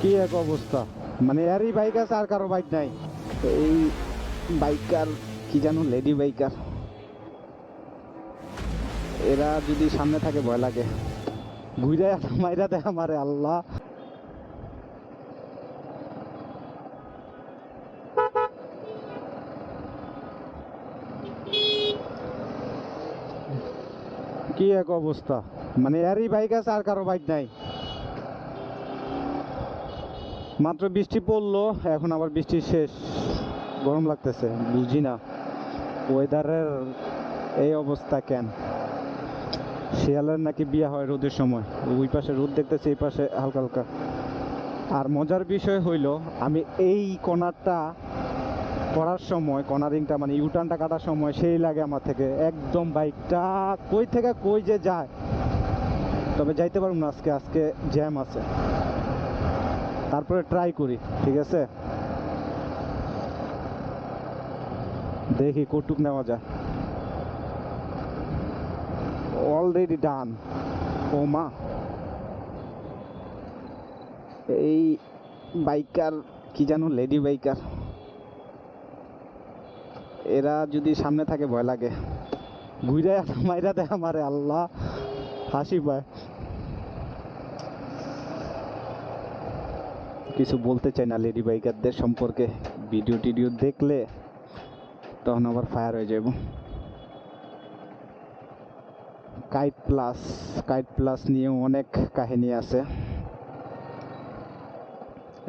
কি এক অবস্থা, মানে এরই বাইক আছে আর কারো বাইক নাই। এই বাইকার কি জানো, লেডি বাইকার, এরা যদি সামনে থাকে ভয় লাগে। ঘুরে মাইরা দেয় আমারে, আল্লাহ। কি এক অবস্থা, মানে এরই বাইক আছে আর কারো বাইক নাই। মাত্র বৃষ্টি পড়লো, এখন আবার বৃষ্টি শেষ। গরম লাগতেছে, বুঝি না ওয়েদারের এই অবস্থা কেন। শিয়ালের নাকি বিয়ে হয় রোদের সময়, ওই পাশে রোদ দেখতেছে, এই পাশে হালকা হালকা। আর মজার বিষয় হইল, আমি এই কর্নারটা করার সময়, কর্নারিংটা মানে ইউটার্নটা কাটার সময় সেই লাগে আমার থেকে একদম বাইকটা কই থেকে কই যে যায়। তবে যাইতে পারবো না আজকে, আজকে জ্যাম আছে। তারপরে ট্রাই করি, ঠিক আছে, দেখি কটুক নেওয়া যায়। Already done. ও মা, এই বাইকার কি জানো, লেডি বাইকার, এরা যদি সামনে থাকে ভয় লাগে। ঘুরে মাইরা দেয় আমারে, আল্লাহ। হাসি পায়। কিছু বলতে চাই না লেডি বাইকারদের সম্পর্কে, ভিডিও টিডিও দেখলে তখন আবার ফায়ার হয়ে যাব। কাইট প্লাস, কাইট প্লাস নিয়েও অনেক কাহিনী আছে।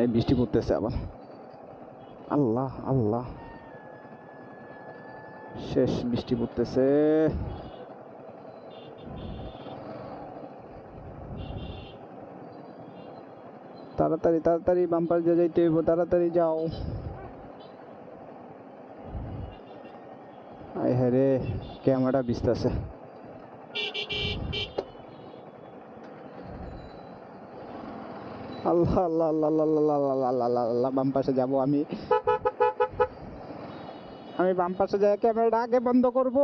এই বৃষ্টি পড়তেছে আবার, আল্লাহ আল্লাহ, শেষ বৃষ্টি পড়তেছে। তাড়াতাড়ি তাড়াতাড়ি বাম্পার দিয়ে যাইতে হইব, তাড়াতাড়ি যাও। আয় হ্যাঁ রে, ক্যামেরা ভিজতেছে। আল্লাহ আল্লাহ আল্লাহ আল্লাহ আল্লাহ আল্লাহ আল্লাহ আল্লাহ আল্লাহ, বাম পাশে যাবো আমি। আমি বাম পাশে যাই, ক্যামেরাটা আগে বন্ধ করব।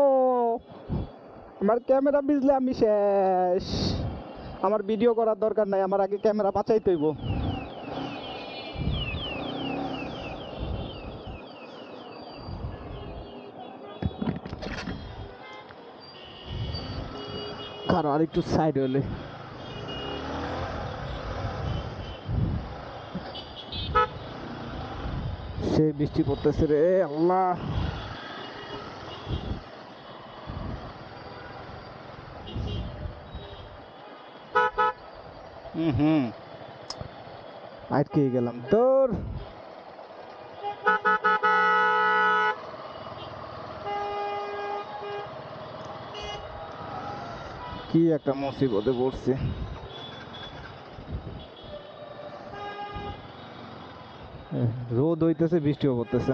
আমার ক্যামেরা ভিজলে আমি শেষ। আমার ভিডিও করার দরকার নাই, আমার আগে ক্যামেরা বাঁচাইতে হইব। কারো আর একটু সাইড হইলে। সে বৃষ্টি পড়তেছে রে, আল্লাহ। হুম, আটকে গেলাম তোর। কি একটা মুসিবতে পড়ছে। রোদ হইতেছে, বৃষ্টিও পড়তেছে।